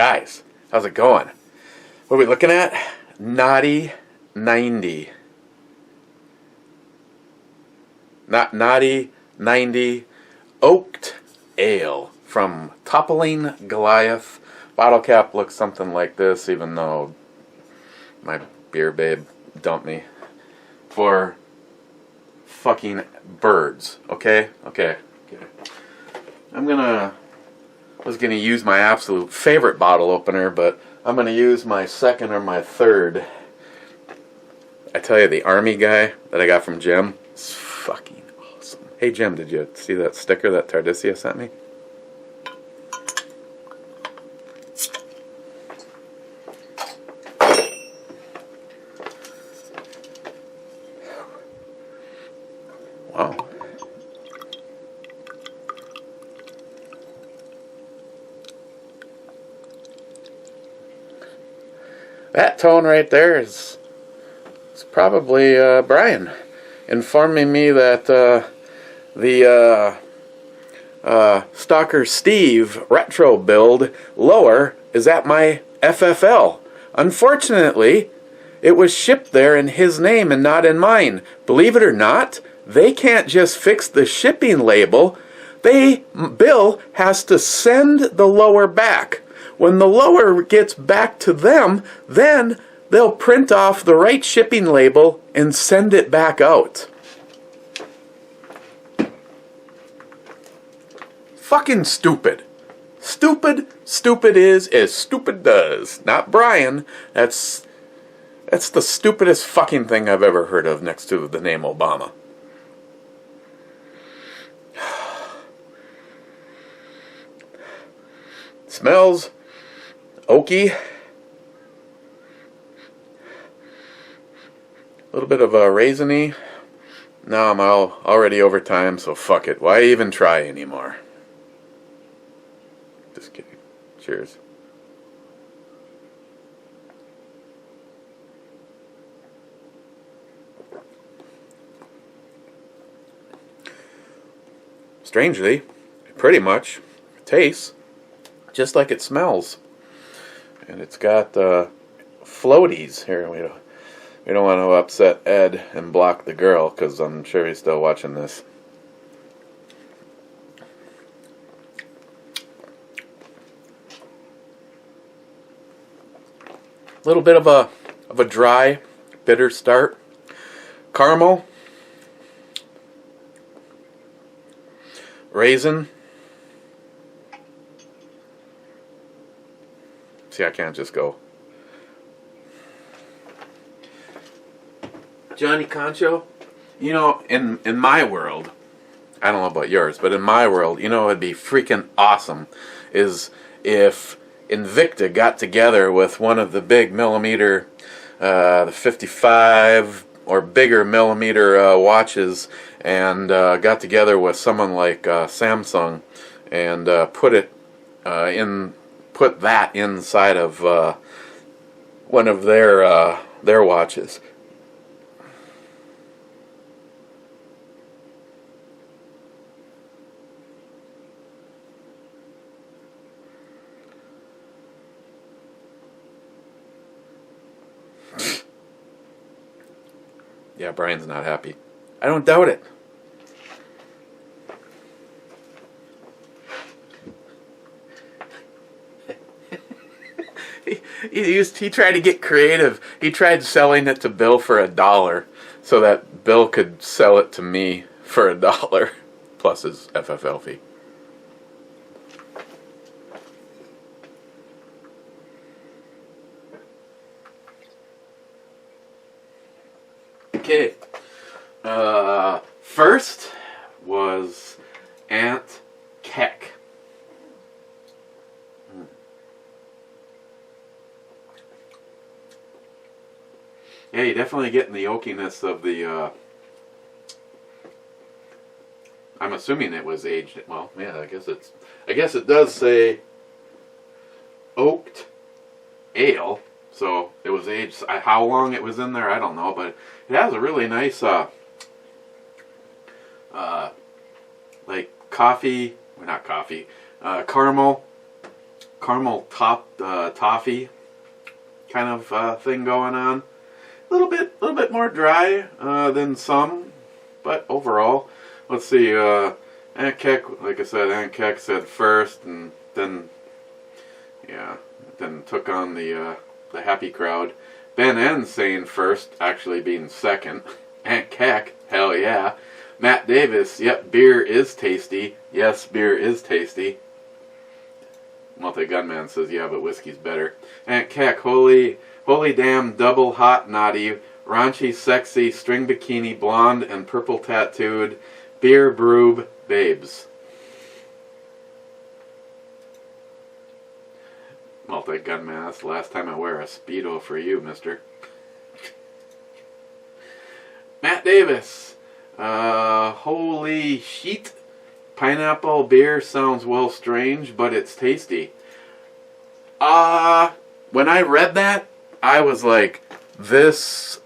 Guys, how's it going? What are we looking at? Naughty 90. Not Naughty 90 Oaked Ale from Toppling Goliath. Bottle cap looks something like this, even though my beer babe dumped me for fucking birds. Okay. I was gonna use my absolute favorite bottle opener, but I'm gonna use my second or my third. I tell you, the Army guy that I got from Jim is fucking awesome. Hey Jim, did you see that sticker that Tardisia sent me? Wow. That tone right there is probably Brian informing me that the Stalker Steve retro build lower is at my FFL. Unfortunately, it was shipped there in his name and not in mine. Believe it or not, they can't just fix the shipping label. Bill has to send the lower back. When the lower gets back to them, then they'll print off the right shipping label and send it back out. Fucking stupid. Stupid is as stupid does. Not Brian. That's the stupidest fucking thing I've ever heard of next to the name Obama. Smells oaky. A little bit of a raisiny. Now I'm already over time, so fuck it. Why even try anymore? Just kidding. Cheers. Strangely, it pretty much tastes just like it smells. And it's got floaties here. We don't want to upset Ed and block the girl, because I'm sure he's still watching this. A little bit of a dry, bitter start. Caramel. Raisin. See, I can't just go. Johnny Concho, you know, in my world, I don't know about yours, but in my world, you know, it'd be freaking awesome is if Invicta got together with one of the big millimeter, the 55 or bigger millimeter watches, and got together with someone like Samsung and put that inside of one of their watches. Yeah, Brian's not happy. I don't doubt it. He tried to get creative. He tried selling it to Bill for $1 so that Bill could sell it to me for $1 plus his FFL fee. Okay. First was Aunt Keck. Yeah, you're definitely getting the oakiness of the, I'm assuming it was aged, well, yeah, I guess it does say oaked ale, so it was aged. How long it was in there, I don't know, but it has a really nice, like coffee, or not coffee, caramel, caramel toffee kind of thing going on. A little bit more dry than some, but overall, let's see. Aunt Keck, like I said, Aunt Keck said first, and then took on the happy crowd. Ben N saying first, actually being second. Aunt Keck, hell yeah. Matt Davis, yep, beer is tasty. Yes, beer is tasty. Multi-Gunman says, yeah, but whiskey's better. Aunt Keck, holy damn, double hot naughty, raunchy, sexy, string bikini, blonde, and purple tattooed, beer brewed babes. Multi-Gunman, that's the last time I wear a Speedo for you, mister. Matt Davis, holy shit. Pineapple beer sounds well strange, but it's tasty. When I read that, I was like, this...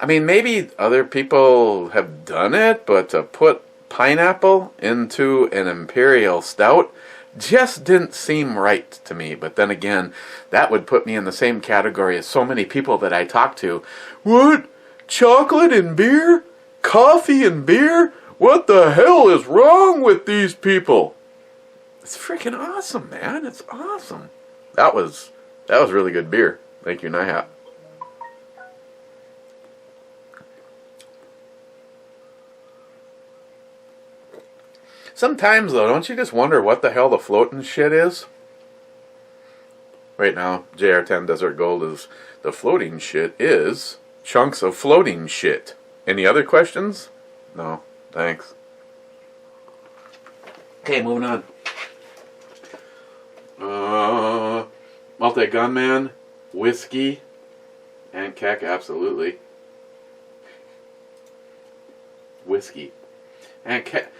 I mean, maybe other people have done it, but to put pineapple into an imperial stout just didn't seem right to me. But then again, that would put me in the same category as so many people that I talk to. What? Chocolate and beer? Coffee and beer? What the hell is wrong with these people? It's freaking awesome, man. It's awesome. That was really good beer. Thank you, Nihat. Sometimes, though, don't you just wonder what the hell the floating shit is? Right now, JR10 Desert Gold is the floating shit is chunks of floating shit. Any other questions? No. Thanks. Okay, moving on. Multi-Gunman, whiskey, and Keck, absolutely. Whiskey. And Keck,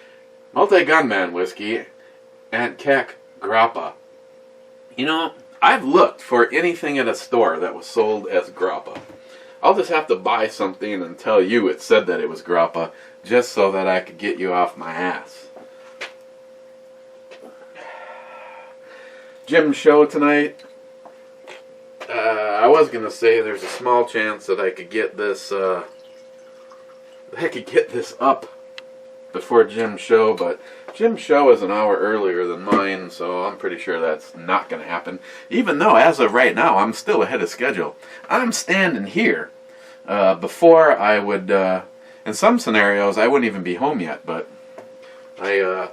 Multi-Gunman whiskey, and Keck, grappa. You know, I've looked for anything at a store that was sold as grappa. I'll just have to buy something and tell you it said that it was grappa, just so that I could get you off my ass. Jim's show tonight. I was gonna say there's a small chance that I could get this. Up before Jim's show, but Jim's show is an hour earlier than mine, so I'm pretty sure that's not gonna happen. Even though, as of right now, I'm still ahead of schedule. I'm standing here. Before I would, in some scenarios, I wouldn't even be home yet, but I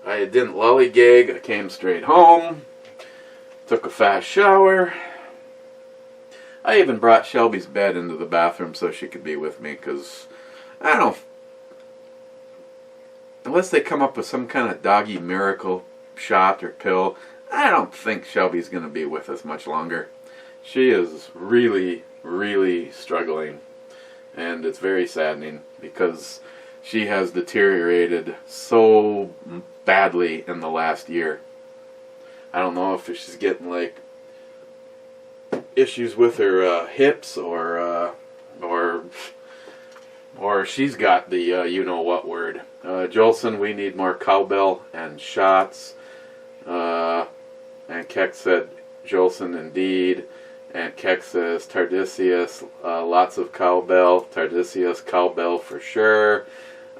didn't lollygag. I came straight home, took a fast shower. I even brought Shelby's bed into the bathroom so she could be with me, because, I don't know, unless they come up with some kind of doggy miracle shot or pill, I don't think Shelby's going to be with us much longer. She is really, really struggling, and it's very saddening because she has deteriorated so badly in the last year. I don't know if she's getting like issues with her hips or she's got the you know what word. Jolson, we need more cowbell and shots. And Keck said Jolson indeed. And Keck says Tardisius, lots of cowbell. Tardisius, cowbell for sure.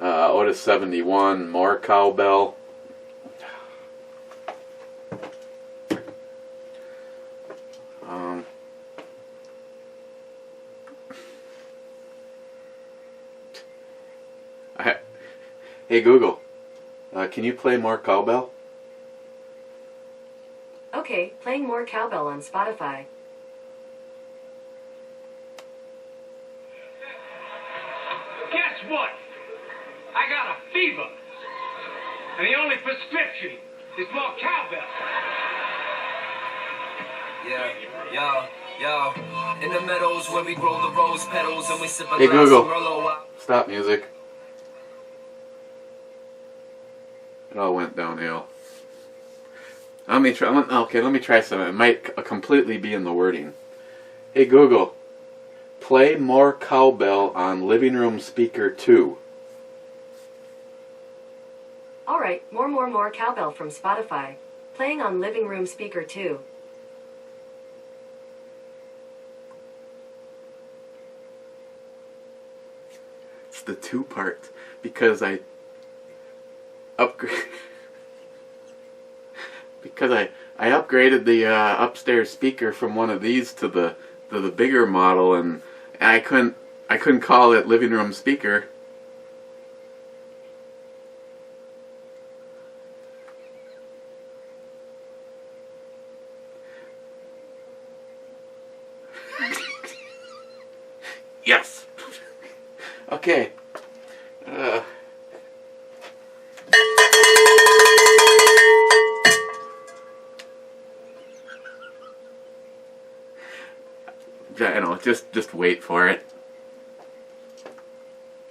Otis 71, more cowbell. Hey Google, can you play more cowbell? Okay, playing more cowbell on Spotify. Guess what? I got a fever. And the only prescription is more cowbell. Yo. In the meadows where we grow the rose petals and we sip a Hey glass Google, of Merlot. stop music. It all went downhill. Let me try something. It might completely be in the wording. Hey Google, play more cowbell on living room speaker 2. Alright, more cowbell from Spotify. Playing on living room speaker 2. It's the 2 part because I upgrade because I upgraded the upstairs speaker from one of these to the bigger model, and I couldn't call it living room speaker. Yes. Okay. I know, just wait for it.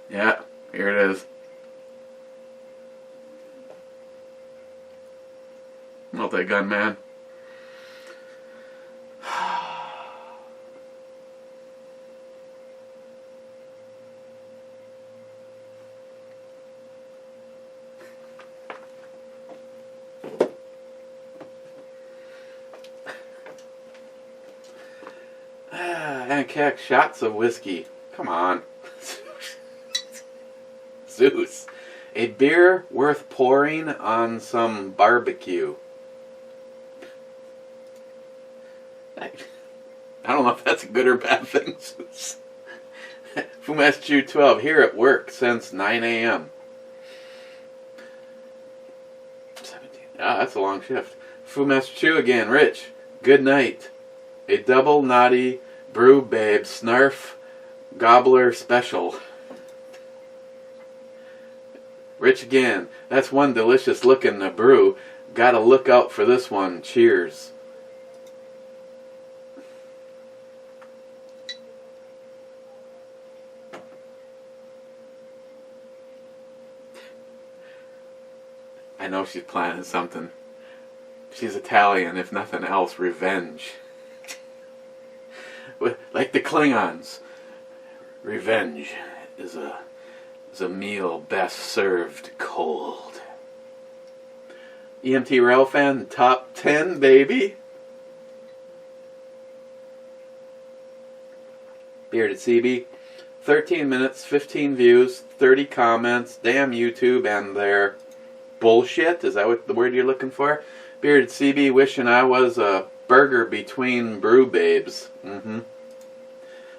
Yeah, here it is. Multi-gun man. And shots of whiskey. Come on. Zeus. A beer worth pouring on some barbecue. I don't know if that's a good or bad thing, Zeus. Fumestu 12, here at work since 9 a.m. 17. Ah, that's a long shift. Fumestu again, Rich. Good night. A double naughty brew babe snarf gobbler special. Rich again. That's one delicious looking brew. Gotta look out for this one. Cheers. I know she's planning something. She's Italian, if nothing else. Revenge. Like the Klingons. Revenge is a meal best served cold. EMT Rail Fan, top 10, baby. Bearded CB, 13 minutes, 15 views, 30 comments. Damn YouTube and their bullshit. Is that what the word you're looking for? Bearded CB, wishing I was a burger between brew babes.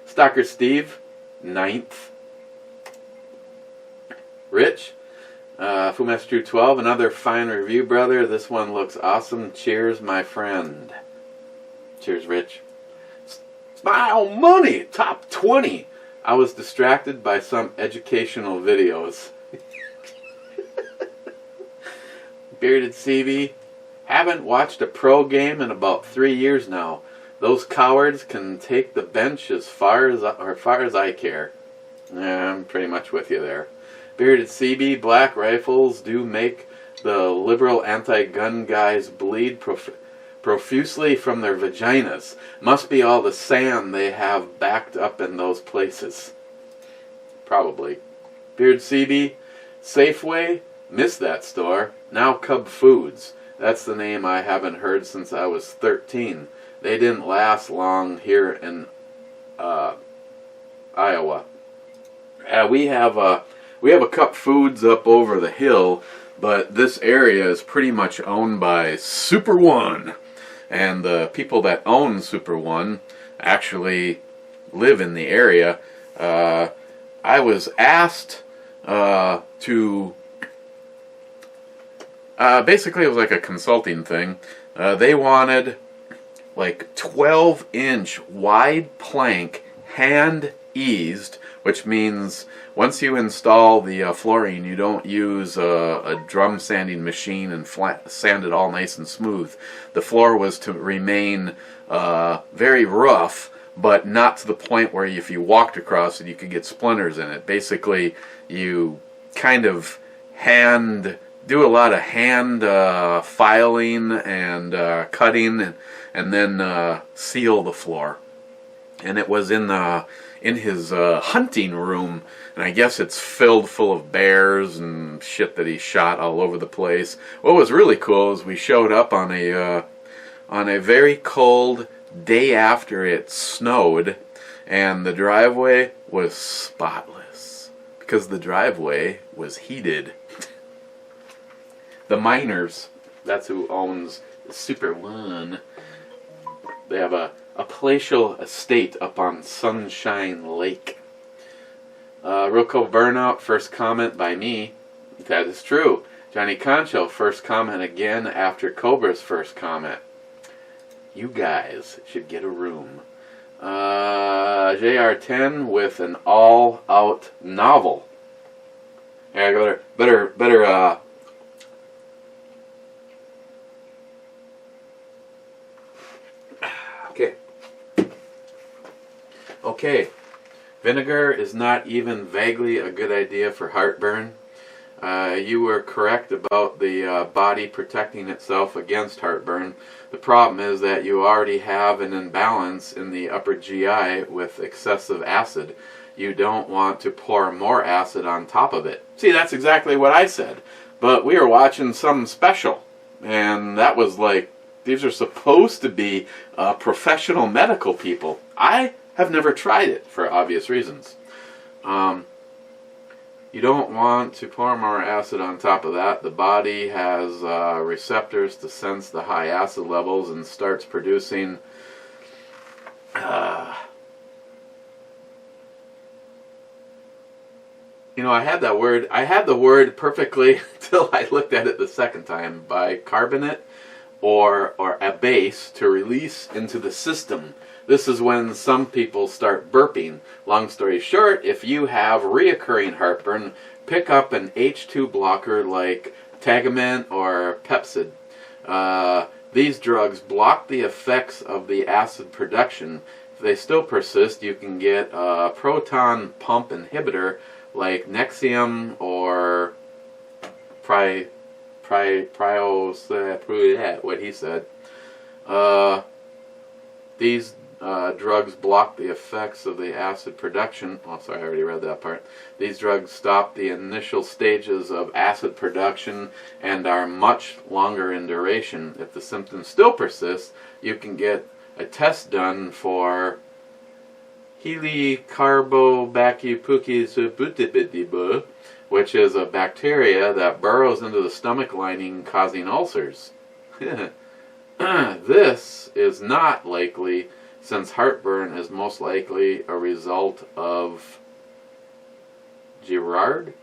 Stalker Steve, 9th. Rich, Fumestu 12, another fine review, brother. This one looks awesome. Cheers, my friend. Cheers, Rich. Smile money, top 20. I was distracted by some educational videos. Bearded CB, haven't watched a pro game in about 3 years now. Those cowards can take the bench as far as I care. Yeah, I'm pretty much with you there. Bearded CB, black rifles do make the liberal anti-gun guys bleed profusely from their vaginas. Must be all the sand they have backed up in those places. Probably. Bearded CB, Safeway, missed that store. Now Cub Foods. That's the name I haven't heard since I was 13. They didn't last long here in Iowa. We have a Cup Foods up over the hill, but this area is pretty much owned by Super One, and the people that own Super One actually live in the area. I was asked to basically it was like a consulting thing. They wanted like 12-inch wide plank, hand eased, which means once you install the flooring, you don't use a drum sanding machine and sand it all nice and smooth. The floor was to remain very rough, but not to the point where if you walked across it, you could get splinters in it. Basically, you kind of do a lot of hand filing and cutting, and then seal the floor. And it was in in his hunting room, and I guess it's filled full of bears and shit that he shot all over the place. What was really cool is we showed up on a very cold day after it snowed, and the driveway was spotless because the driveway was heated. The miners, that's who owns Super One. They have a palatial estate up on Sunshine Lake. Rocco Burnout, first comment by me. That is true. Johnny Concho, first comment again after Cobra's first comment. You guys should get a room. JR10 with an all-out novel. Yeah, better. Okay. Vinegar is not even vaguely a good idea for heartburn. You were correct about the body protecting itself against heartburn. The problem is that you already have an imbalance in the upper GI with excessive acid. You don't want to pour more acid on top of it. See, that's exactly what I said. But we were watching something special, and that was like, these are supposed to be professional medical people. I have never tried it for obvious reasons. You don't want to pour more acid on top of that. The body has receptors to sense the high acid levels and starts producing you know, I had the word perfectly until I looked at it the second time. Bicarbonate or a base to release into the system. This is when some people start burping. Long story short, if you have reoccurring heartburn, pick up an H2 blocker like Tagamet or Pepsid. These drugs block the effects of the acid production. If they still persist, you can get a proton pump inhibitor like Nexium or what he said. These drugs block the effects of the acid production. Oh, sorry, I already read that part. These drugs stop the initial stages of acid production and are much longer in duration. If the symptoms still persist, you can get a test done for Helicarbobacillus, which is a bacteria that burrows into the stomach lining, causing ulcers. This is not likely, since heartburn is most likely a result of Gerard?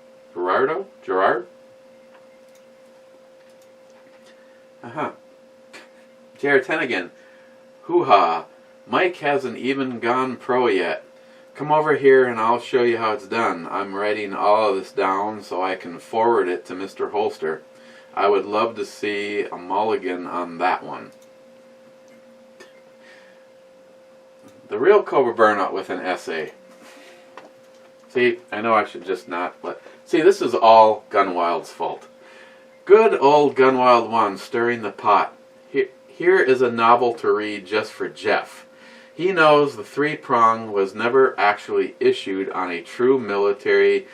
Jared 10 again. Hoo-ha. Mike hasn't even gone pro yet. Come over here and I'll show you how it's done. I'm writing all of this down so I can forward it to Mr. Holster. I would love to see a mulligan on that one. The real Cobra Burnout with an essay. See, I know I should just not let... See, this is all Gunwild's fault. Good old Gunwild 1 stirring the pot. Here is a novel to read just for Jeff. He knows the 3-prong was never actually issued on a true military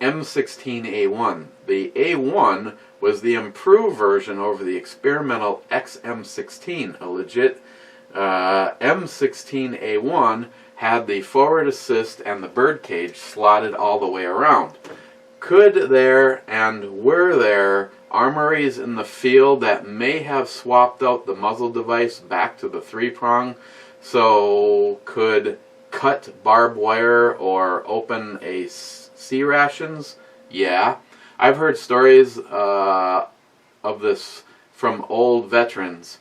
M16A1. The A1 was the improved version over the experimental XM16. A legit M16A1 had the forward assist and the birdcage slotted all the way around. Could there and were there armories in the field that may have swapped out the muzzle device back to the 3-prong so could cut barbed wire or open a C rations? Yeah. I've heard stories of this from old veterans.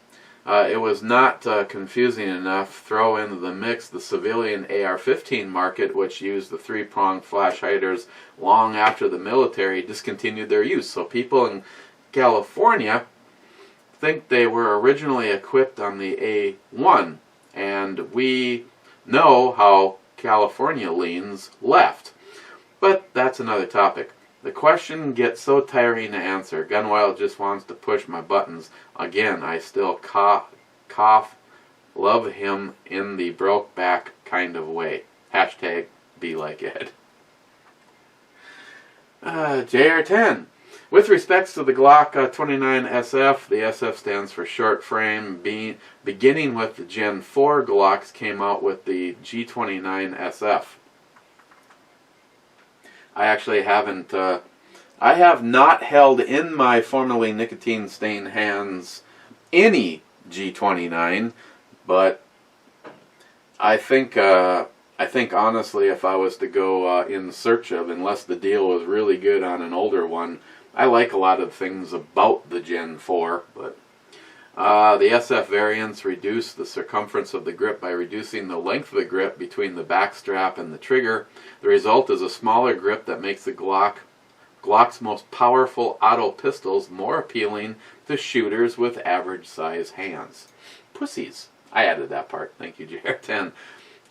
It was not confusing enough. Throw into the mix the civilian AR-15 market, which used the 3-prong flash hiders long after the military discontinued their use. So people in California think they were originally equipped on the A1, and we know how California leans left. But that's another topic. The question gets so tiring to answer. Gunwild just wants to push my buttons. Again, I still cough, love him in the broke back kind of way. Hashtag be like Ed. JR10. With respects to the Glock 29 SF, the SF stands for short frame. Beginning with the Gen 4 Glocks came out with the G29 SF. I actually haven't, I have not held in my formerly nicotine-stained hands any G29, but I think honestly, if I was to go in search of, unless the deal was really good on an older one, I like a lot of things about the Gen 4, but the SF variants reduce the circumference of the grip by reducing the length of the grip between the back strap and the trigger. The result is a smaller grip that makes the Glock's most powerful auto pistols more appealing to shooters with average size hands. Pussies. I added that part. Thank you, JR10.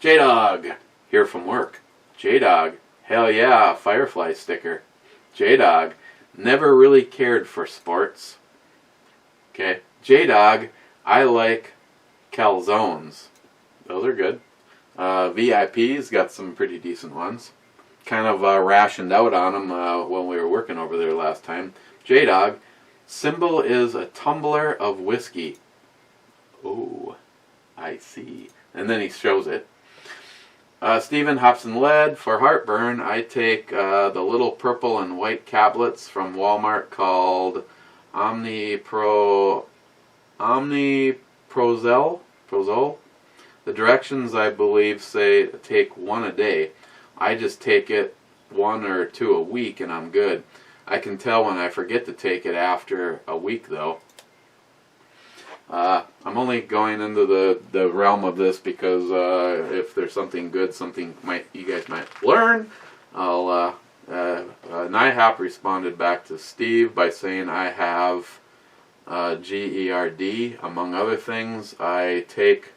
J-Dog, here from work. J-Dog, hell yeah, Firefly sticker. J-Dog, never really cared for sports. Okay. J-Dog, I like calzones. Those are good. VIP's got some pretty decent ones. Kind of rationed out on them when we were working over there last time. J-Dog, symbol is a tumbler of whiskey. Oh, I see. And then he shows it. Stephen Hobson Lead, for heartburn, I take the little purple and white tablets from Walmart called Omniprozol. The directions, I believe, say take one a day. I just take it 1 or 2 a week and I'm good. I can tell when I forget to take it after a week, though. I'm only going into the realm of this because if there's something good, something you guys might learn. NIHAP responded back to Steve by saying I have GERD, among other things. I take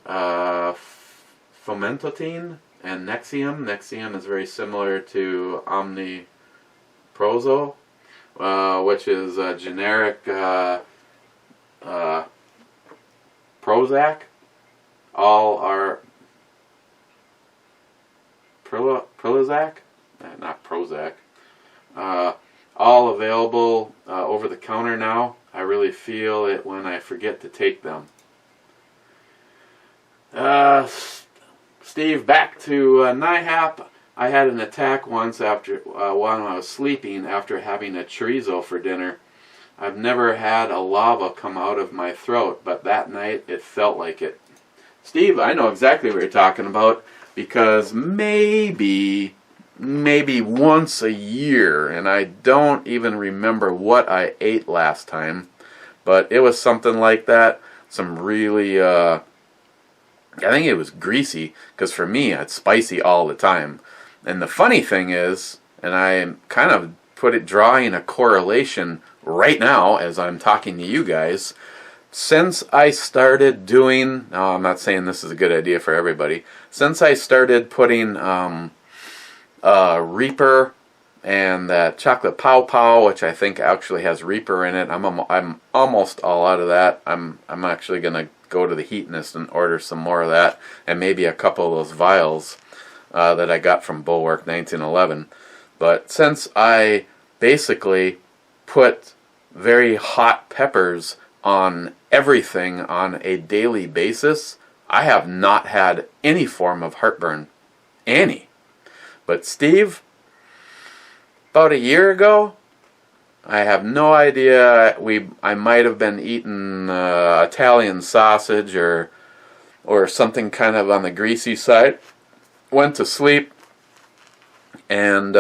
Fomentotine and Nexium. Nexium is very similar to Omniprozol, which is a generic Prozac. All are Prozac, not Prozac. All available over the counter now. I really feel it when I forget to take them. Steve, back to NIHAP. I had an attack once after while I was sleeping after having a chorizo for dinner. I've never had a lava come out of my throat, but that night it felt like it. Steve, I know exactly what you're talking about because maybe once a year, and I don't even remember what I ate last time, but it was something like that. Some really, I think it was greasy, because for me, it's spicy all the time. And the funny thing is, and I'm kind of drawing a correlation right now as I'm talking to you guys, since I started doing, now I'm not saying this is a good idea for everybody, since I started putting Reaper and that chocolate Pow Pow, which I think actually has Reaper in it, I'm almost all out of that. I'm actually going to go to the Heatonist and order some more of that, and maybe a couple of those vials that I got from Bulwark 1911. But since I basically put very hot peppers on everything on a daily basis, I have not had any form of heartburn. Any. But Steve, about a year ago, I have no idea, I might have been eating Italian sausage or something kind of on the greasy side. Went to sleep and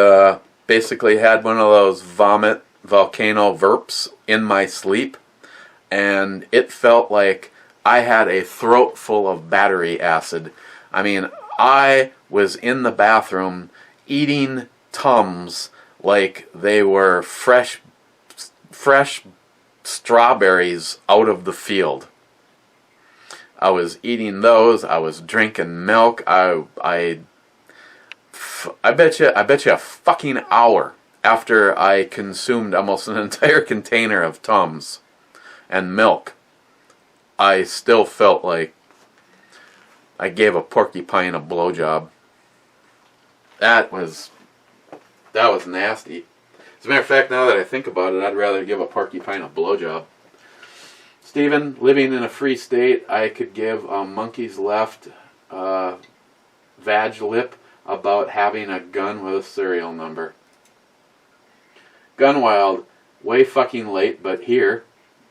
basically had one of those vomit volcano verps in my sleep, and it felt like I had a throat full of battery acid. I mean, I was in the bathroom eating Tums like they were fresh strawberries out of the field. I was eating those. I was drinking milk. I bet you a fucking hour after I consumed almost an entire container of Tums and milk, I still felt like I gave a porcupine a blowjob. That was nasty. As a matter of fact, now that I think about it, I'd rather give a porcupine a blowjob. Stephen, living in a free state, I could give a monkey's left vag lip about having a gun with a serial number. Gunwild, way fucking late, but here.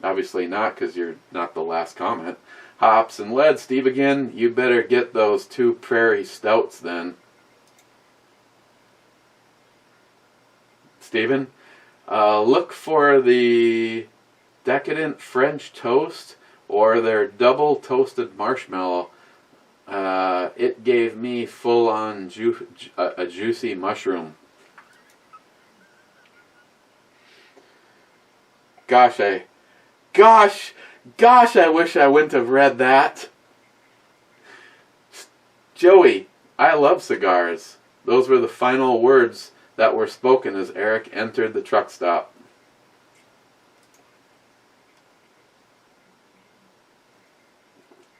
Obviously not, because you're not the last comment. Hops and lead, Steve again, you better get those 2 prairie stouts then. Stephen, look for the decadent French toast or their double toasted marshmallow. It gave me full on a juicy mushroom. Gosh, I wish I wouldn't have read that. Joey, I love cigars. Those were the final words that were spoken as Eric entered the truck stop.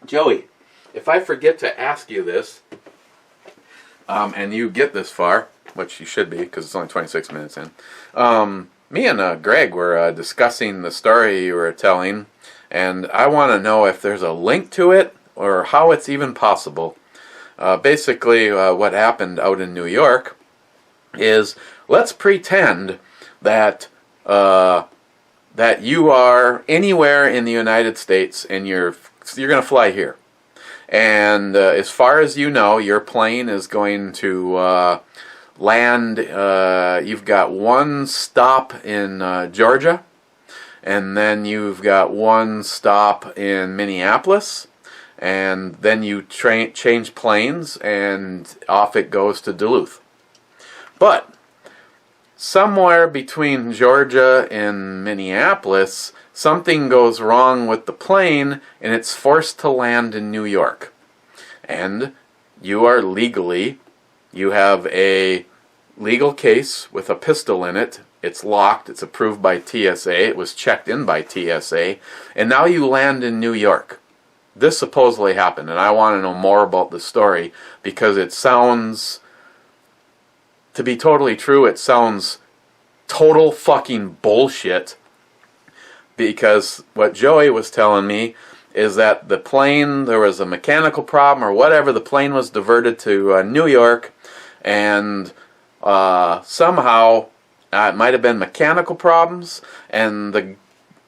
Joey, if I forget to ask you this, and you get this far, which you should be because it's only 26 minutes in, me and Greg were discussing the story you were telling, and I want to know if there's a link to it or how it's even possible. Basically, what happened out in New York is, let's pretend that that you are anywhere in the United States and you're going to fly here, and as far as you know, your plane is going to land. You've got one stop in Georgia, and then you've got one stop in Minneapolis, and then you change planes and off it goes to Duluth. But somewhere between Georgia and Minneapolis, something goes wrong with the plane and it's forced to land in New York. And you are you have a legal case with a pistol in it. It's locked, it's approved by TSA, it was checked in by TSA, and now you land in New York. This supposedly happened, and I want to know more about the story because it sounds, to be totally true, it sounds total fucking bullshit. Because what Joey was telling me is that the plane, there was a mechanical problem or whatever, the plane was diverted to New York, and somehow it might have been mechanical problems, and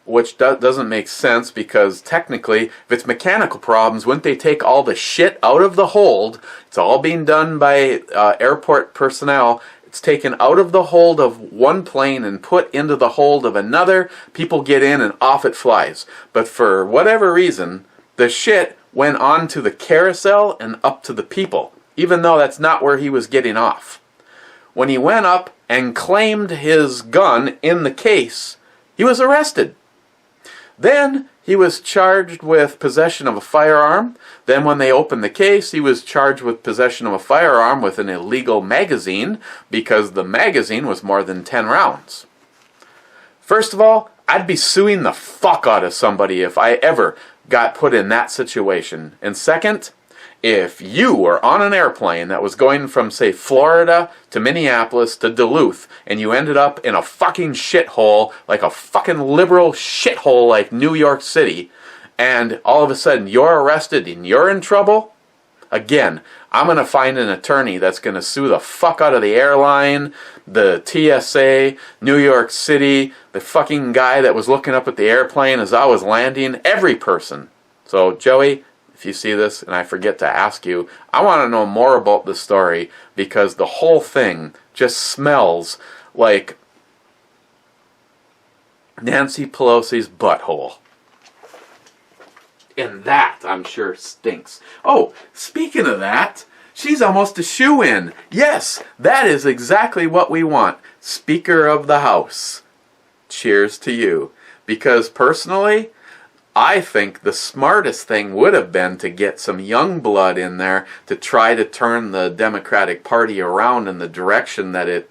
which doesn't make sense because technically, if it's mechanical problems, wouldn't they take all the shit out of the hold? It's all being done by airport personnel. It's taken out of the hold of one plane and put into the hold of another. People get in and off it flies. But for whatever reason, the shit went onto the carousel and up to the people, even though that's not where he was getting off. When he went up and claimed his gun in the case, he was arrested. Then he was charged with possession of a firearm. Then when they opened the case, he was charged with possession of a firearm with an illegal magazine because the magazine was more than 10 rounds. First of all, I'd be suing the fuck out of somebody if I ever got put in that situation. And second, if you were on an airplane that was going from, say, Florida to Minneapolis to Duluth, and you ended up in a fucking shithole, like a fucking liberal shithole like New York City, and all of a sudden you're arrested and you're in trouble, again, I'm going to find an attorney that's going to sue the fuck out of the airline, the TSA, New York City, the fucking guy that was looking up at the airplane as I was landing, every person. So, Joey, if you see this and I forget to ask you, I want to know more about the story because the whole thing just smells like Nancy Pelosi's butthole. And that, I'm sure, stinks. Oh, speaking of that, she's almost a shoo-in. Yes, that is exactly what we want. Speaker of the House. Cheers to you. Because personally, I think the smartest thing would have been to get some young blood in there to try to turn the Democratic Party around in the direction that at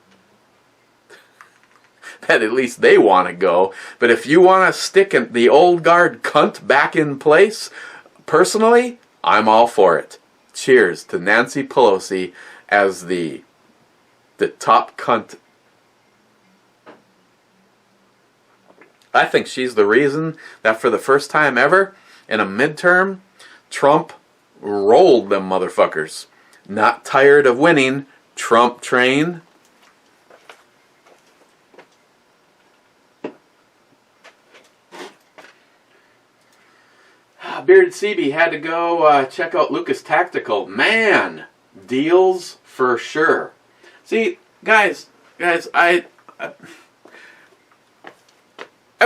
least they want to go. But if you want to stick the old guard cunt back in place, personally, I'm all for it. Cheers to Nancy Pelosi as the the top cunt. I think she's the reason that for the first time ever in a midterm, Trump rolled them motherfuckers. Not tired of winning, Trump train. Bearded CB had to go check out Lucas Tactical. Man, deals for sure. See, guys, I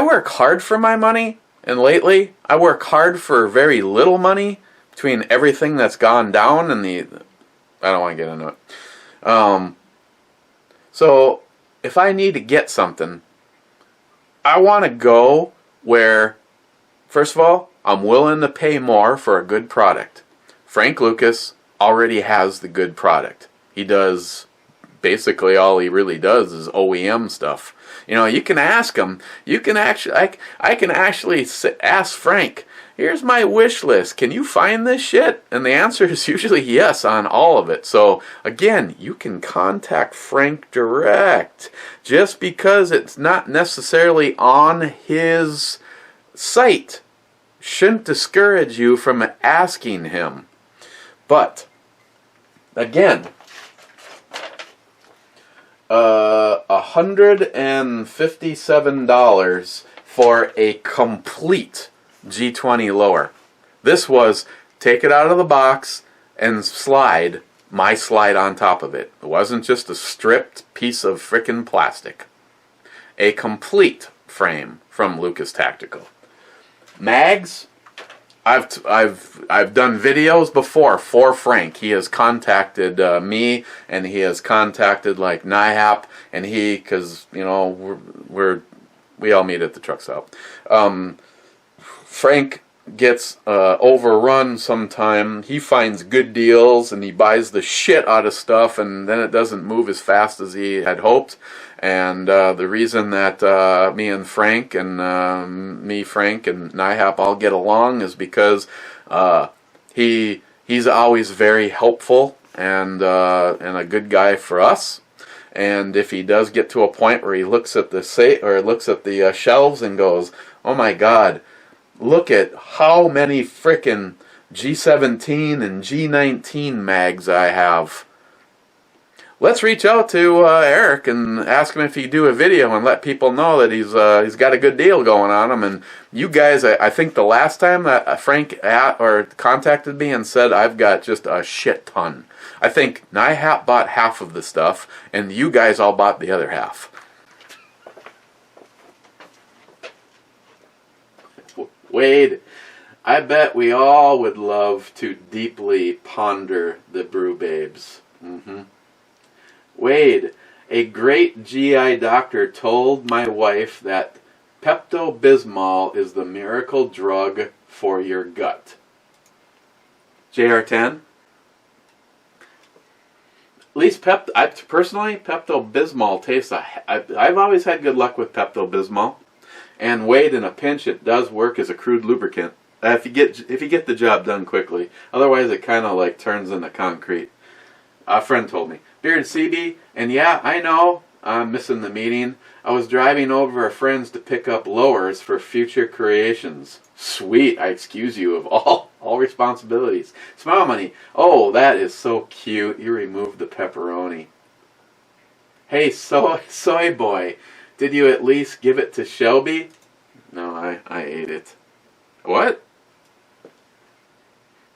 work hard for my money, and lately I work hard for very little money between everything that's gone down and the... I don't want to get into it. So, if I need to get something, I want to go where, first of all, I'm willing to pay more for a good product. Frank Lucas already has the good product. He does... Basically, all he really does is OEM stuff. You know, you can ask him. You can actually, I can actually ask Frank. Here's my wish list. Can you find this shit? And the answer is usually yes on all of it. So again, you can contact Frank direct. Just because it's not necessarily on his site shouldn't discourage you from asking him. But again, $157 for a complete G20 lower. This was take it out of the box and slide my slide on top of it. It wasn't just a stripped piece of frickin' plastic. A complete frame from Lucas Tactical. Mags, I've done videos before for Frank. He has contacted me, and he has contacted like NIHAP, and he, because you know we all meet at the truck stop. Frank gets overrun sometime. He finds good deals and he buys the shit out of stuff, and then it doesn't move as fast as he had hoped. And the reason that me, Frank, and NIHAP all get along is because he's always very helpful and a good guy for us. And if he does get to a point where he looks at the shelves and goes, "Oh my God, look at how many frickin' G17 and G19 mags I have." Let's reach out to Eric and ask him if he do a video and let people know that he's got a good deal going on him. And you guys, I think the last time that Frank contacted me and said I've got just a shit ton. I think NIHAP bought half of the stuff, and you guys all bought the other half. Wade, I bet we all would love to deeply ponder the Brew Babes. Wade, a great GI doctor told my wife that Pepto-Bismol is the miracle drug for your gut. JR10? At least personally, Pepto-Bismol tastes... I've always had good luck with Pepto-Bismol. And Wade, in a pinch, it does work as a crude lubricant. If you get the job done quickly. Otherwise, it kind of like turns into concrete. A friend told me. Bearded CB, and yeah, I know, I'm missing the meeting. I was driving over a friend's to pick up lowers for future creations. Sweet, I excuse you of all responsibilities. Smile money. Oh, that is so cute. You removed the pepperoni. Hey, soy boy, did you at least give it to Shelby? No, I ate it. What?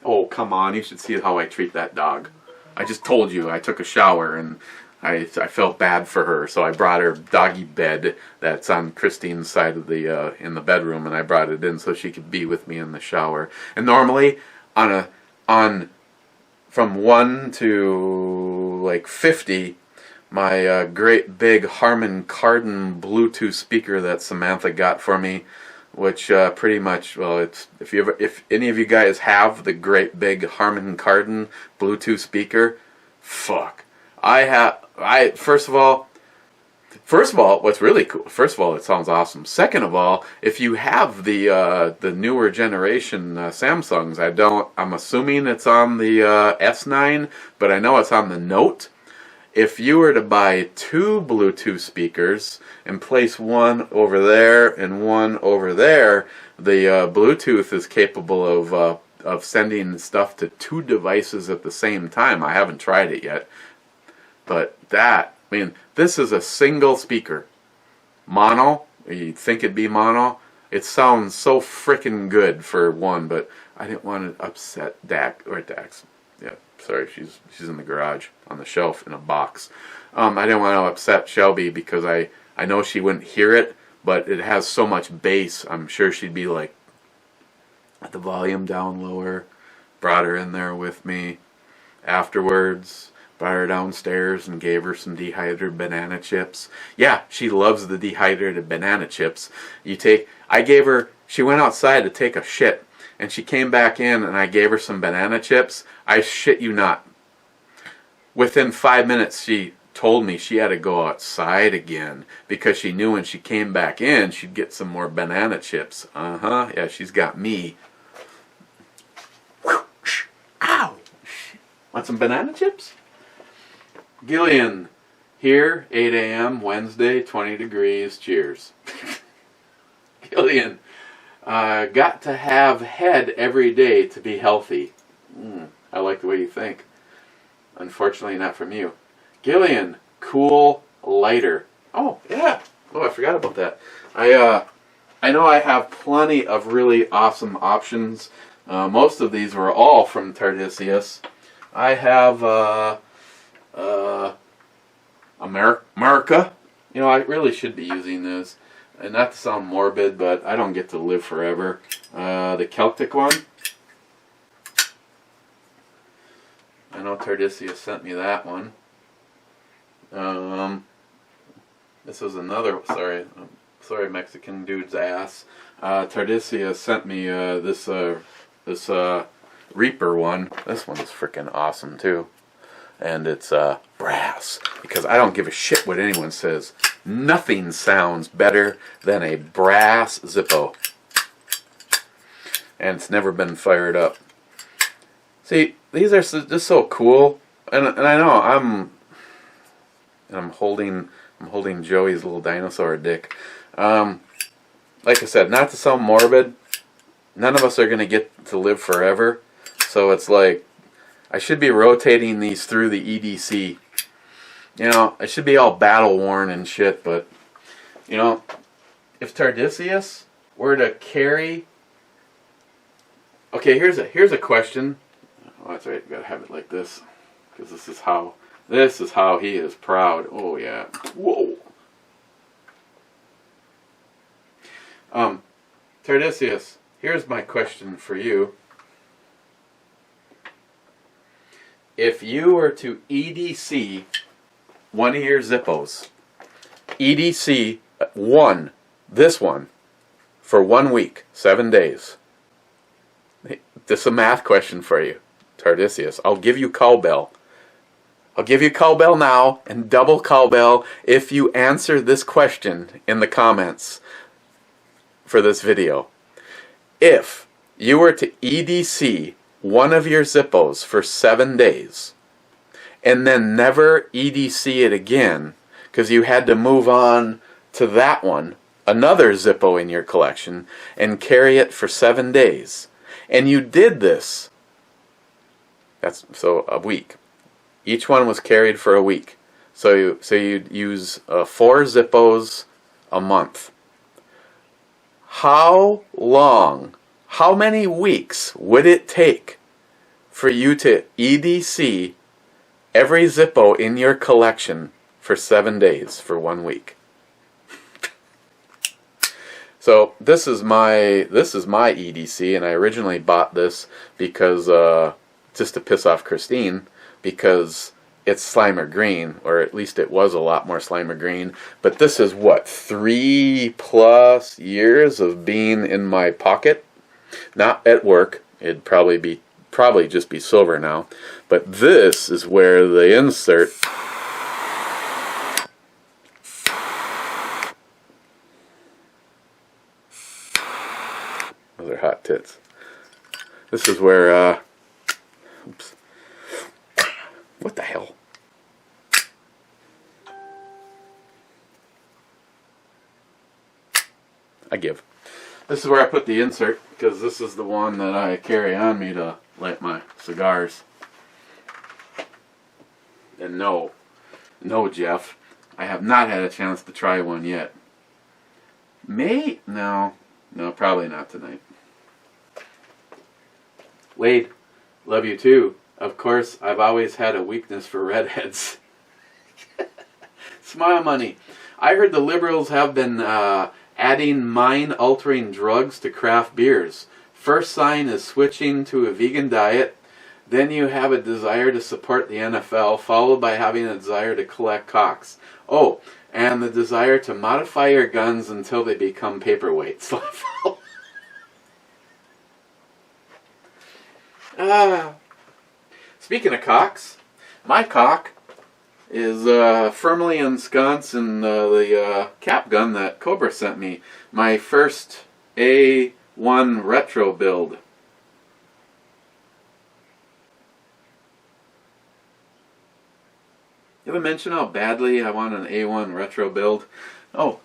Oh, come on, you should see how I treat that dog. I just told you I took a shower and I felt bad for her, so I brought her doggy bed that's on Christine's side of the in the bedroom, and I brought it in so she could be with me in the shower. And normally from 1 to like 50, my great big Harman Kardon Bluetooth speaker that Samantha got for me, which pretty much, well, it's if any of you guys have the great big Harman Kardon Bluetooth speaker, fuck. First of all, what's really cool, first of all, it sounds awesome. Second of all, if you have the newer generation Samsungs, I'm assuming it's on the S9, but I know it's on the Note. if you were to buy 2 Bluetooth speakers and place one over there and one over there, the Bluetooth is capable of sending stuff to 2 devices at the same time. I haven't tried it yet, but I mean, this is a single speaker, mono. You'd think it'd be mono. It sounds so freaking good for one, but I didn't want to upset Dax. Yeah, sorry, she's in the garage on the shelf in a box. I didn't want to upset Shelby because I know she wouldn't hear it, but it has so much bass. I'm sure she'd be like, at the volume down lower. Brought her in there with me afterwards. Brought her downstairs and gave her some dehydrated banana chips. Yeah, she loves the dehydrated banana chips. She went outside to take a shit, and she came back in and I gave her some banana chips. I shit you not. Within 5 minutes she told me she had to go outside again because she knew when she came back in she'd get some more banana chips. Yeah, she's got me. Ow! Want some banana chips? Gillian, here, 8 a.m., Wednesday, 20 degrees, cheers. Gillian, got to have head every day to be healthy. I like the way you think. Unfortunately, not from you. Gillian, cool lighter. Oh, yeah. Oh, I forgot about that. I know I have plenty of really awesome options. Most of these were all from Tardisius. I have America. You know, I really should be using this. And not to sound morbid, but I don't get to live forever. The Celtic one. I know Tardisius sent me that one. This was another, sorry Mexican dude's ass. Tardisius sent me this Reaper one. This one's freaking awesome too. And it's brass, because I don't give a shit what anyone says. Nothing sounds better than a brass Zippo. And it's never been fired up. See, these are just so cool. And I know I'm holding Joey's little dinosaur dick. Like I said, not to sound morbid, none of us are going to get to live forever. So it's like, I should be rotating these through the EDC. You know, I should be all battle worn and shit, but, you know, if Tardisius were to carry... Okay, here's a question. Oh, that's right, gotta have it like this, because this is how he is proud. Oh, yeah. Whoa. Tardisius, here's my question for you. If you were to EDC one of your Zippos, EDC this one, for 1 week, 7 days. This is a math question for you, Tardisius. I'll give you cowbell. I'll give you cowbell now, and double cowbell if you answer this question in the comments for this video. If you were to EDC one of your Zippos for 7 days, and then never EDC it again, because you had to move on to that one, another Zippo in your collection, and carry it for 7 days, and you did this, so a week. Each one was carried for a week. So you'd use 4 Zippos a month. How many weeks would it take for you to EDC every Zippo in your collection for 7 days for 1 week? So this is my EDC, and I originally bought this because just to piss off Christine, because it's Slimer green, or at least it was a lot more Slimer green. But this is what, 3+ years of being in my pocket, not at work. It'd probably just be silver now. But this is where the insert. Those are hot tits. This is where oops. What the hell? I give. This is where I put the insert, because this is the one that I carry on me to light my cigars. And no, Jeff, I have not had a chance to try one yet. No, probably not tonight. Wade, love you too. Of course, I've always had a weakness for redheads. Smile money. I heard the liberals have been adding mind-altering drugs to craft beers. First sign is switching to a vegan diet. Then you have a desire to support the NFL, followed by having a desire to collect cocks. Oh, and the desire to modify your guns until they become paperweights. Speaking of cocks, my cock is firmly ensconced in the cap gun that Cobra sent me. My first A1 retro build. You ever mention how badly I want an A1 retro build? Oh,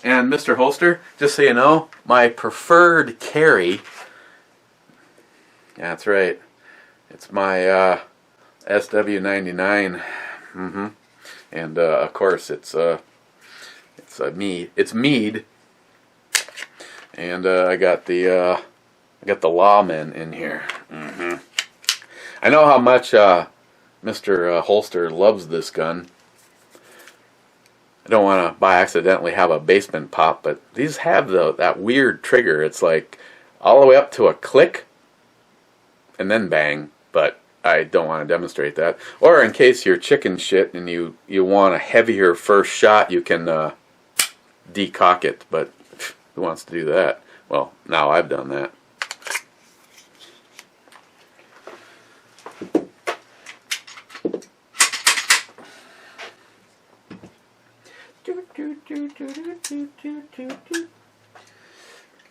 and Mr. Holster, just so you know, my preferred carry, that's right, it's my SW99, and of course it's mead, and I got the lawman in here. I know how much Mr. Holster loves this gun. I don't want to by accidentally have a basement pop, but these have that weird trigger. It's like all the way up to a click and then bang, but I don't want to demonstrate that. Or in case you're chicken shit and you want a heavier first shot, you can decock it, but who wants to do that? Well, now I've done that.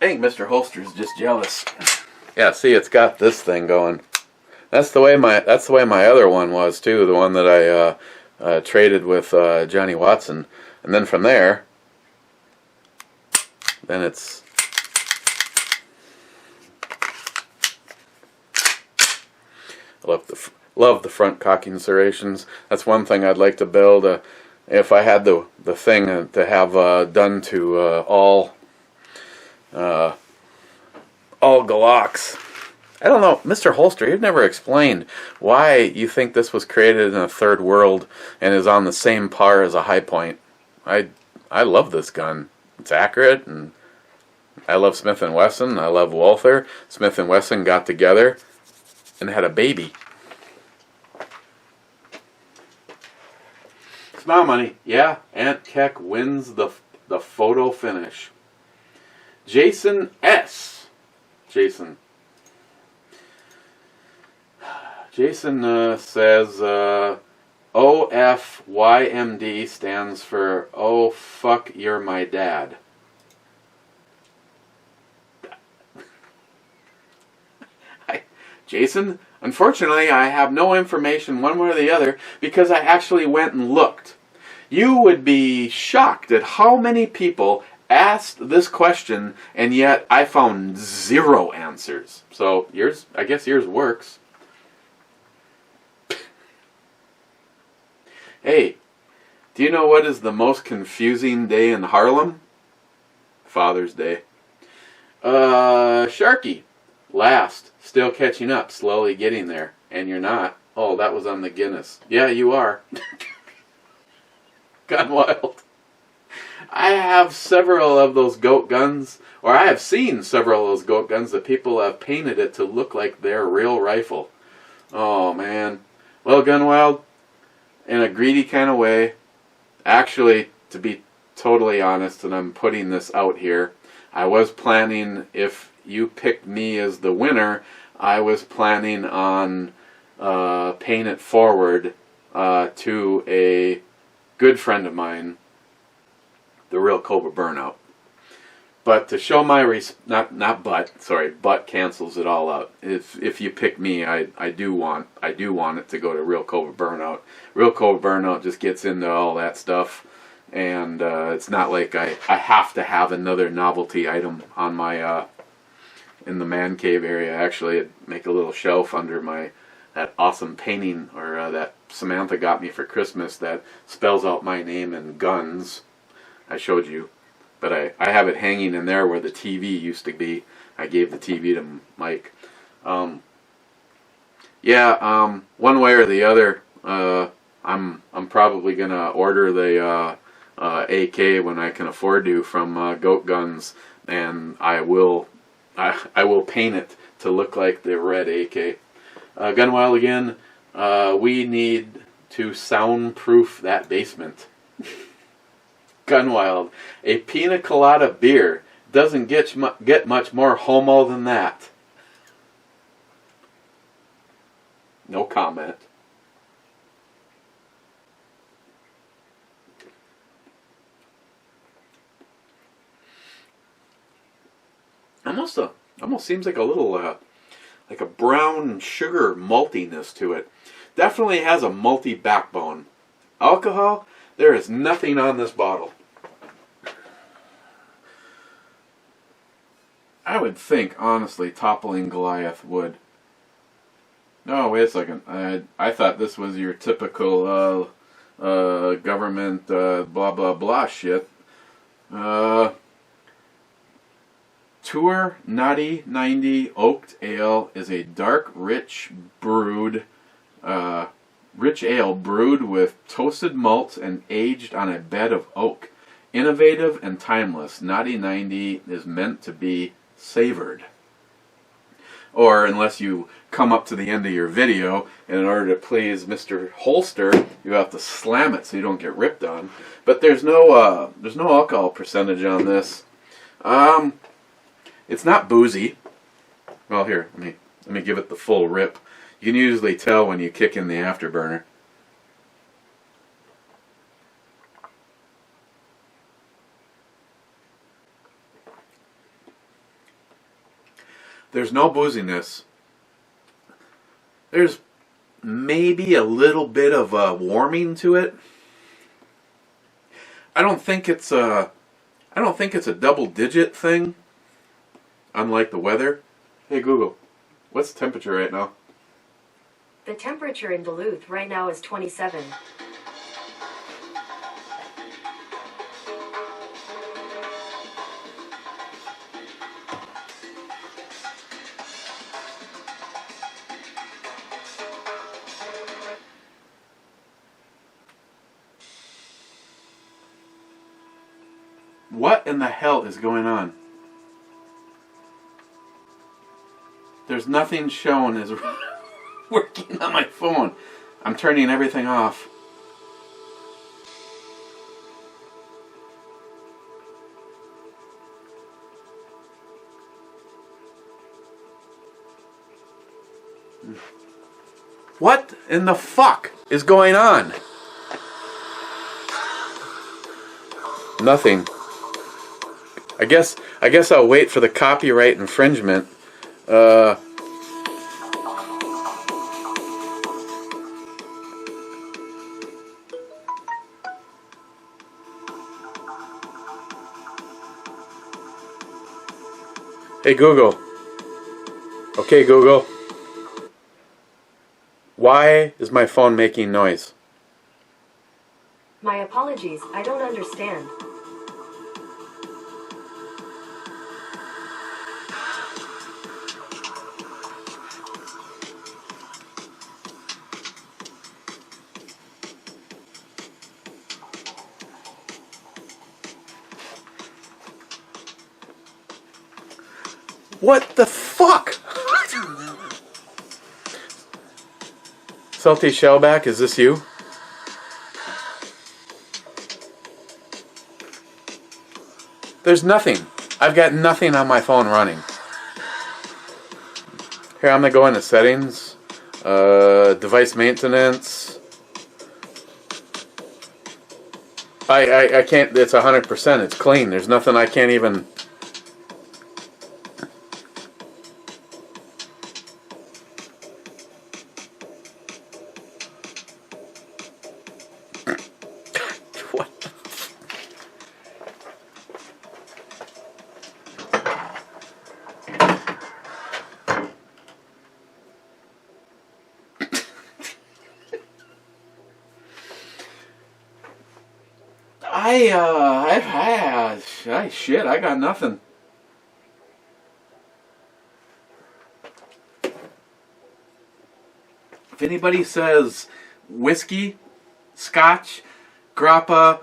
I think Mr. Holster's just jealous. Yeah, see, it's got this thing going. That's the way my other one was too. The one that I traded with Johnny Watson, and then from there, then it's. I love the front cocking serrations. That's one thing I'd like to build. If I had the thing to have done to all Glocks. I don't know, Mr. Holster, you've never explained why you think this was created in a third world and is on the same par as a High Point. I love this gun. It's accurate, and I love Smith & Wesson. I love Walther. Smith & Wesson got together and had a baby. Smile money. Yeah, Aunt Keck wins the photo finish. Jason S. Jason says OFYMD stands for Oh Fuck You're My Dad. Jason, unfortunately I have no information one way or the other because I actually went and looked. You would be shocked at how many people asked this question, and yet I found 0 answers. So I guess yours works. Hey, do you know what is the most confusing day in Harlem? Father's Day. Sharky. Last. Still catching up. Slowly getting there. And you're not. Oh, that was on the Guinness. Yeah, you are. Gone wild. I have several of those goat guns, or I have seen several of those goat guns that people have painted it to look like their real rifle. Oh, man. Well, Gunwild, in a greedy kind of way, actually, to be totally honest, and I'm putting this out here, I was planning, if you picked me as the winner, I was planning on paying it forward to a good friend of mine, the real Cobra Burnout. But to show my but cancels it all out. If you pick me, I do want it to go to real Cobra Burnout. Real Cobra Burnout just gets into all that stuff, And it's not like I have to have another novelty item on my in the man cave area. Actually, I'd make a little shelf under that awesome painting or that Samantha got me for Christmas that spells out my name in guns. I showed you, but I have it hanging in there where the TV used to be. I gave the TV to Mike. One way or the other, I'm probably gonna order the AK when I can afford to from Goat Guns, and I will paint it to look like the red AK. Gunwild again. We need to soundproof that basement. Gunwild, a pina colada beer doesn't get much more homo than that. No comment. Almost seems like a little like a brown sugar maltiness to it. Definitely has a malty backbone. Alcohol, there is nothing on this bottle. I would think, honestly, Toppling Goliath would. No, wait a second. I thought this was your typical government blah blah blah shit. Tour Naughty 90 Oaked Ale is a dark, rich ale brewed with toasted malts and aged on a bed of oak. Innovative and timeless, Naughty 90 is meant to be savored. Or, unless you come up to the end of your video, and in order to please Mr. Holster, you have to slam it so you don't get ripped on. But there's no alcohol percentage on this. It's not boozy. Well, here, let me give it the full rip. You can usually tell when you kick in the afterburner. There's no booziness. There's maybe a little bit of warming to it. I don't think it's a double-digit thing. Unlike the weather. Hey Google, what's the temperature right now? The temperature in Duluth right now is 27. What in the hell is going on? There's nothing shown as working on my phone. I'm turning everything off. What in the fuck is going on? Nothing. I guess I'll wait for the copyright infringement. Hey Google. Okay Google. Why is my phone making noise? My apologies, I don't understand. What the fuck? Salty Shellback, is this you? There's nothing. I've got nothing on my phone running. Here, I'm going to go into settings. Device maintenance. I can't, it's 100%. It's clean. There's nothing I can't even... What? Shit, I got nothing. If anybody says whiskey, scotch, grappa,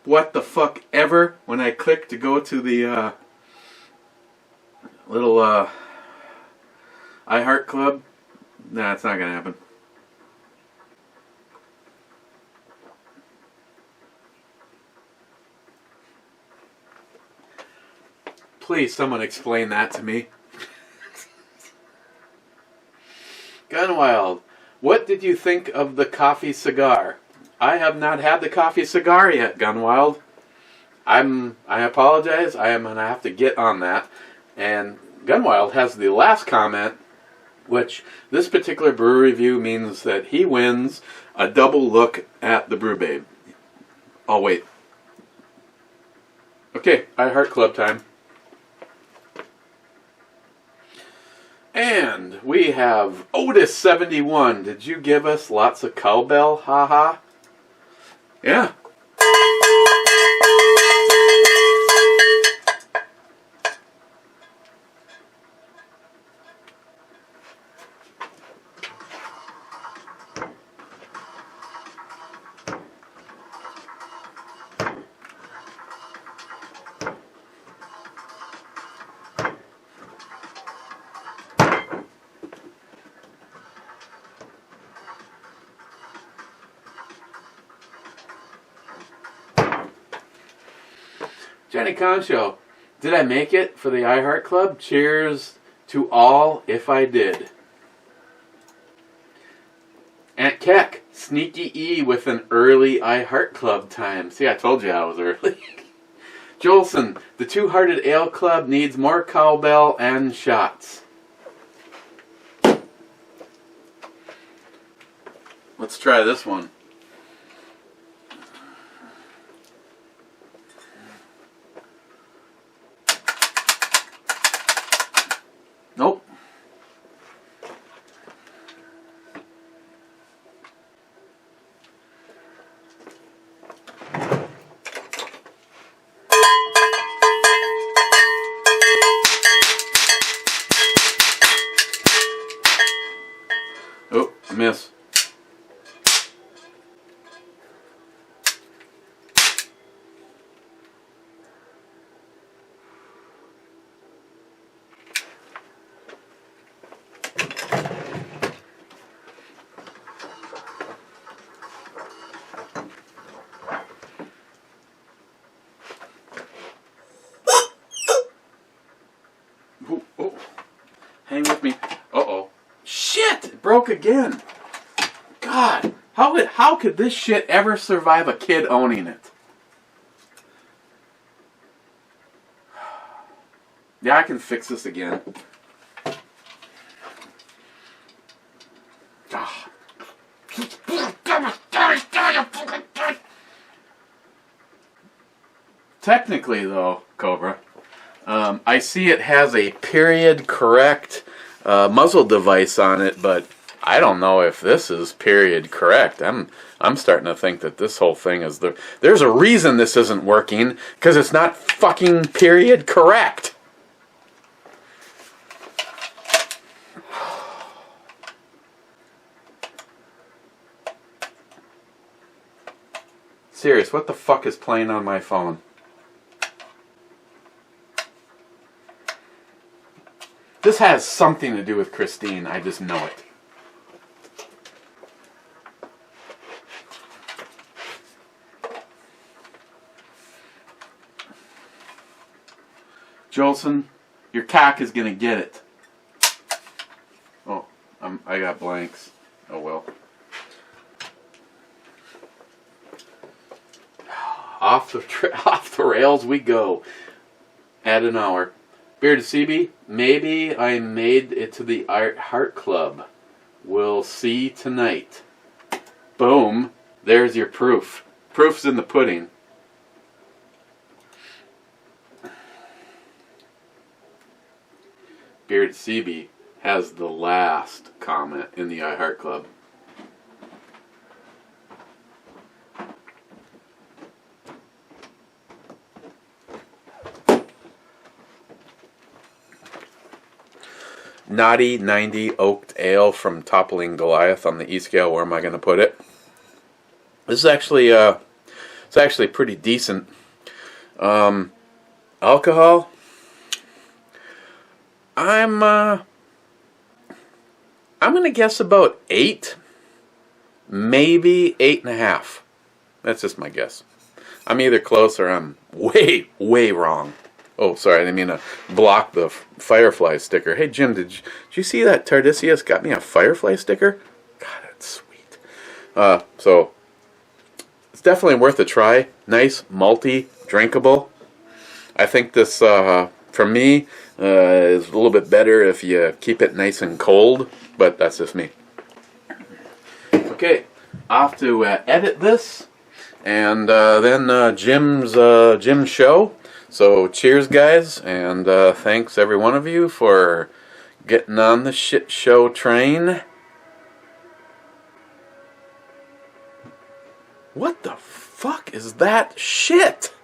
what the fuck ever, when I click to go to the little iHeart Club, nah, it's not gonna happen. Please, someone explain that to me. Gunwild, what did you think of the coffee cigar? I have not had the coffee cigar yet, Gunwild. I apologize. I am gonna have to get on that. And Gunwild has the last comment, which this particular brew review means that he wins a double look at the Brew Babe. Oh wait. Okay, iHeart Club time. And we have Otis71. Did you give us lots of cowbell? Haha. Yeah. Jenny Concho, did I make it for the iHeart Club? Cheers to all if I did. Aunt Keck, sneaky E with an early iHeart Club time. See, I told you I was early. Jolson, the Two-Hearted Ale Club needs more cowbell and shots. Let's try this one. Nope. Oh, miss. Oh. Hang with me. Uh-oh. Shit! It broke again. God. How could this shit ever survive a kid owning it? Yeah, I can fix this again. Ah. Technically, though, Cobra, I see it has a period correct muzzle device on it, but I don't know if this is period correct. I'm starting to think that this whole thing is there's a reason this isn't working, because it's not fucking period correct. Serious, what the fuck is playing on my phone? This has something to do with Christine, I just know it. Jolson, your cock is gonna get it. Oh, I got blanks. Oh well. Off the rails we go. At an hour. Bearded CB, maybe I made it to the Heart Club. We'll see tonight. Boom. There's your proof. Proof's in the pudding. Bearded CB has the last comment in the iHeart Club. Naughty 90 Oaked Ale from Toppling Goliath on the E scale. Where am I going to put it? This is actually it's actually pretty decent. Alcohol, I'm going to guess about 8, maybe 8.5. That's just my guess. I'm either close or I'm way, way wrong. Oh, sorry, I didn't mean to block the Firefly sticker. Hey, Jim, did you see that Tardisius got me a Firefly sticker? God, that's sweet. So, it's definitely worth a try. Nice, malty, drinkable. I think this, for me, is a little bit better if you keep it nice and cold, but that's just me. Okay, off to edit this, and then Jim's show. So cheers, guys, and thanks every one of you for getting on the shit show train. What the fuck is that shit?